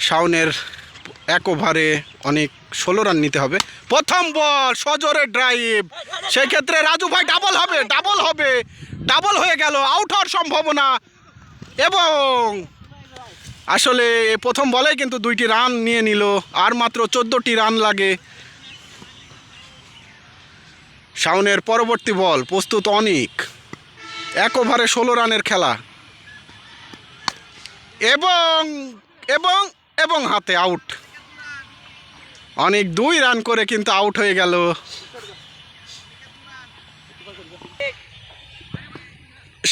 শাওনের এক ওভারে অনেক 16 রান নিতে হবে। প্রথম বল সজোরে ড্রাইভ, সেই ক্ষেত্রে রাজু ভাই ডাবল হয়ে গেল, আউট হওয়ার সম্ভাবনা। এবং আসলে প্রথম বলেই কিন্তু 2টি রান নিয়ে নিল, আর মাত্র 14টি রান লাগে। শাওনের পরবর্তী বল প্রস্তুত অনিক, এক ওভারে 16 রানের খেলা, এবং এবং এবং হাতে আউট। অনেক 2 রান করে কিন্তু আউট হয়ে গেল।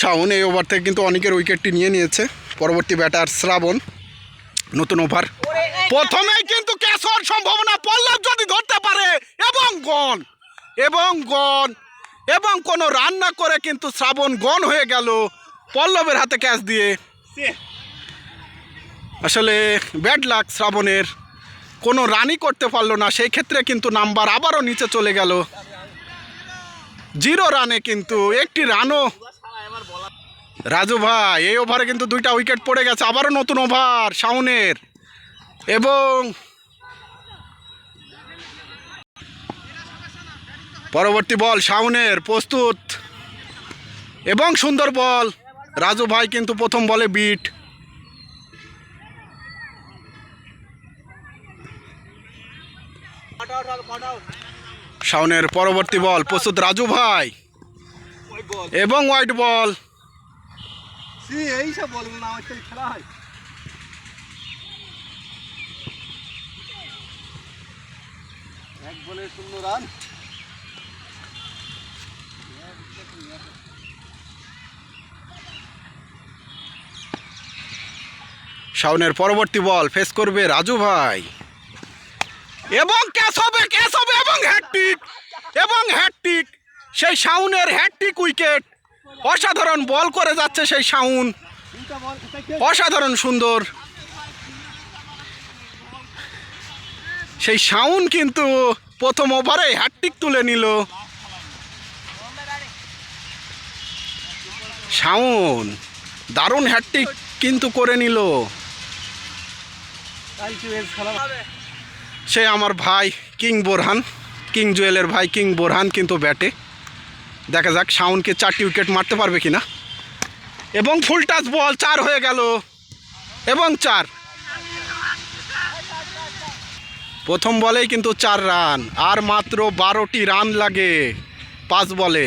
শাওন এই ওভার থেকে কিন্তু অনেকের উইকেটটি নিয়ে নিয়েছে। পরবর্তী ব্যাটার শ্রাবণ, নতুন ওভার, প্রথমেই কিন্তু ক্যাচ হওয়ার সম্ভাবনা, পল্লব যদি ধরতে পারে, এবং গন এবং কোনো রান না করে কিন্তু শ্রাবণ গন হয়ে গেল পল্লবের হাতে ক্যাচ দিয়ে। আসলে ব্যাড লাক শ্রাবণের, কোনো রানই করতে পারলো না, সেই ক্ষেত্রে কিন্তু নাম্বার আবারও নিচে চলে গেল 0 রানে। কিন্তু একটি রানও রাজু ভাই এই ওভারে কিন্তু 2টা উইকেট পড়ে গেছে। আবারও নতুন ওভার শাওনের, এবং পরবর্তী বল শাওনের প্রস্তুত, এবং সুন্দর বল। রাজু ভাই কিন্তু প্রথম বলে বিট। শাওনের পরবর্তী বল প্রস্তুত রাজু ভাই, এবং হোয়াইট বল। শাওনের পরবর্তী বল ফেস করবে রাজু ভাই, এবং ক্যাচ হবে এবং হ্যাটট্রিক, সেই শাওনের হ্যাটট্রিক উইকেট। অসাধারণ বল করে যাচ্ছে সেই শাওন, অসাধারণ সুন্দর। সেই শাওন কিন্তু প্রথম ওভারে হ্যাটট্রিক তুলে নিল। শাওন দারুণ হ্যাটট্রিক কিন্তু করে নিল। সে আমার ভাই কিং বোরহান, কিং জুয়েলের ভাই কিং বোরহান কিন্তু ব্যাটে। দেখা যাক শাওনকে 4টি উইকেট মারতে পারবে কিনা। এবং ফুল টাচ বল, 4 হয়ে গেল, এবং 4। প্রথম বলেই কিন্তু 4 রান, আর মাত্র 12টি রান লাগে 5 বলে।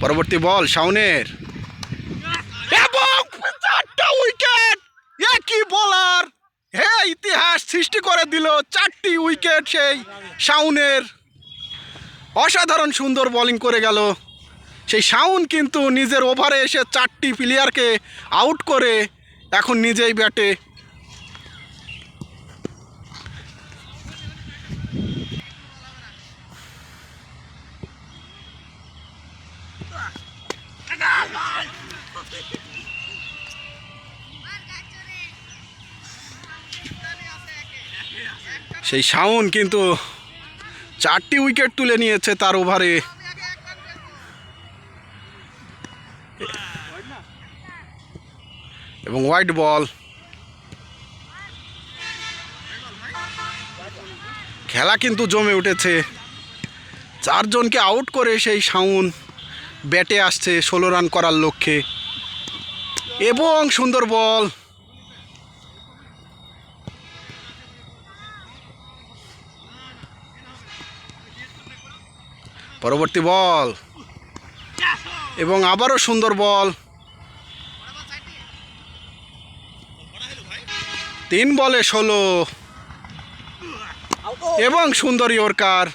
পরবর্তী বল শাওনের, এবং 4টা উইকেট, একই বোলার ইতিহাস সৃষ্টি করে দিল। 4টি উইকেট সেই শাওনের, অসাধারণ সুন্দর বোলিং করে গেল সেই শাওন। কিন্তু নিজের ওভারে এসে 4টি প্লেয়ারকে আউট করে এখন নিজেই ব্যাটে। সেই শাওন কিন্তু 4টি উইকেট তুলে নিয়েছে তার ওভারে। এবং হোয়াইট বল। খেলা কিন্তু জমে উঠেছে, 4 জনকে আউট করে সেই শাওন ব্যাটে আসছে 16 রান করার লক্ষ্যে। এবং সুন্দর বল, পরবর্তী বল, এবং আবারও সুন্দর বল। 3 বলে 16, এবং সুন্দর ইয়র্কার।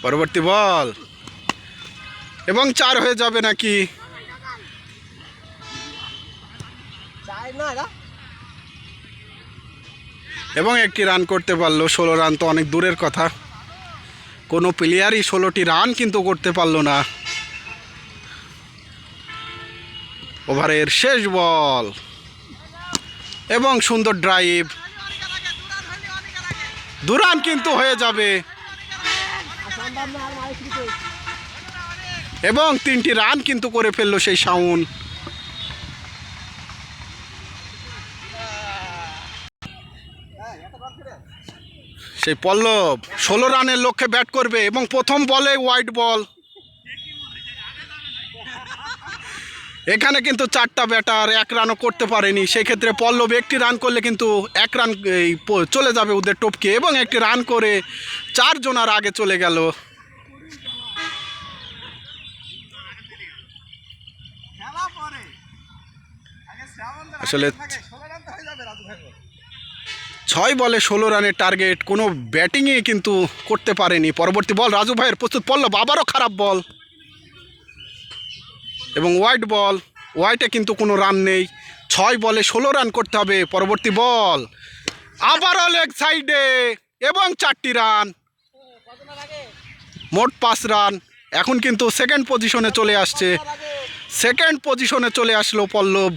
পরবর্তী বল, এবং 4 হয়ে যাবে নাকি। এবং 1টি রান করতে পারলো। 16 রান তো অনেক দূরের কথা, কোনো প্লেয়ারই 16টি রান কিন্তু করতে পারলো না। ওভারের শেষ বল, এবং সুন্দর ড্রাইভ, 2 রান কিন্তু হয়ে যাবে। এবং 3টি রান কিন্তু করে ফেললো সেই শাওন। সেই পল্লব 16 রানের লক্ষ্যে ব্যাট করবে এবং প্রথম বলে ওয়াইড বল। এখানে কিন্তু 4টা ব্যাটার 1 রানও করতে পারেনি, সেক্ষেত্রে পল্লব 1টি রান করলে কিন্তু 1 রান চলে যাবে ওদের টপকে, এবং 1টি রান করে 4 জনার আগে চলে গেল। আসলে 6 বলে 16 রানের টার্গেট, কোনো ব্যাটিংয়ে কিন্তু করতে পারেনি। পরবর্তী বল রাজু ভাইয়ের প্রস্তুত, পল্লব আবারও খারাপ বল এবং ওয়াইড বল। ওয়াইডে কিন্তু কোনো রান নেই, 6 বলে 16 রান করতে হবে। পরবর্তী বল আবারও লেগ সাইডে এবং 4টি রান, মোট 5 রান। এখন কিন্তু সেকেন্ড পজিশনে চলে আসছে, সেকেন্ড পজিশনে চলে আসলো পল্লব।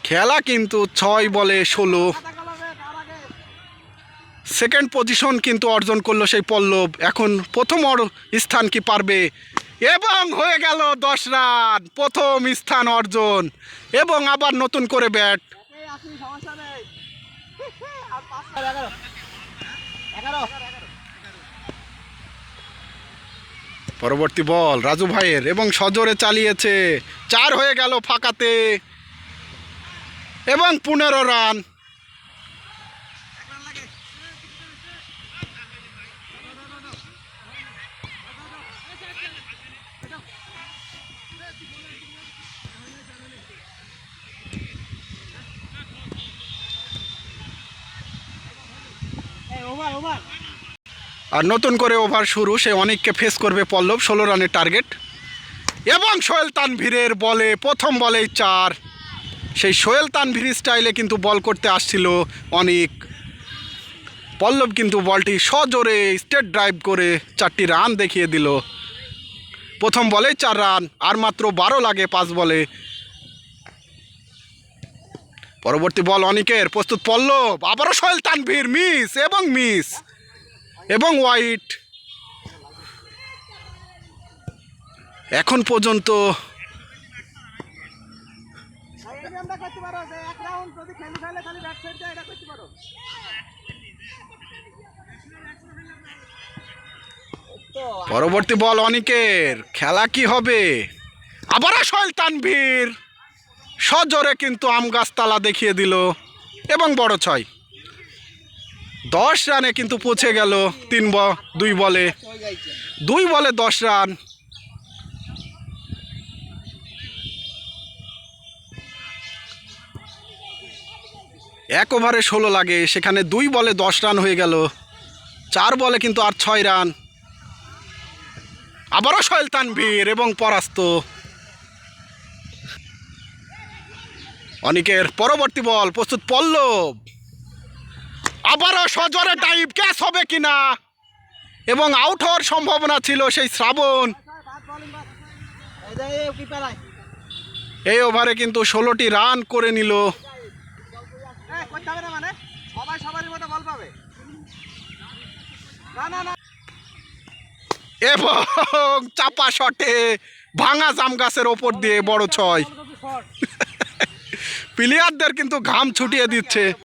খেলা কিন্তু 6 বলে 16, সেকেন্ড পজিশন কিন্তু অর্জন করলো সেই পল্লব। এখন প্রথম স্থান কি পারবে, এবং হয়ে গেল 10 রান, প্রথম স্থান অর্জন এবং আবার নতুন করে ব্যাট। পরবর্তী বল রাজু ভাইয়ের এবং সজোরে চালিয়েছে, 4 হয়ে গেল ফাঁকাতে এবং 15 রান। আর নতুন করে ওভার শুরু, সে অনেককে ফেস করবে পল্লব। 16 রানের টার্গেট এবং সোহেল তানভীরের বলে প্রথম বলেই 4। সেই সোহেল তানভীর স্টাইলে কিন্তু বল করতে আসছিল অনেক। পল্লব কিন্তু বলটি সজোরে স্টেট ড্রাইভ করে 4টি রান দেখিয়ে দিল। প্রথম বলেই 4 রান, আর মাত্র 12 লাগে 5 বলে। পরবর্তী বল অনিকের প্রস্তুত, পল্লব আবারও সোহেল তানভীর, মিস এবং মিস এবং ওয়াইড। এখন পর্যন্ত পরবর্তী বল অনিকের, খেলা কি হবে, আবারও সোহেল তানভীর সজোরে কিন্তু আম গাছতলা দেখিয়ে দিল এবং বড় 6। 10 রানে কিন্তু পৌঁছে গেল 2 বলে 10 রান। এক ওভারে 16 লাগে, সেখানে 2 বলে 10 রান হয়ে গেল। 4 বলে কিন্তু আর 6 রান। আবারও সোহেল তানভীর এবং পরাস্ত। অনিকের পরবর্তী বল প্রস্তুত, পল্লব আবারও সজোরে ডাইভ, ক্যাচ হবে কিনা, এবং আউট হওয়ার সম্ভাবনা ছিল সেই শ্রাবণ। এই ওভারে কিন্তু 16টি রান করে নিল। এবং চাপা শটে ভাঙা জাম গাছের ওপর দিয়ে বড় 6। প্লেয়ারদের কিন্তু ঘাম ছুটিয়ে দিচ্ছে।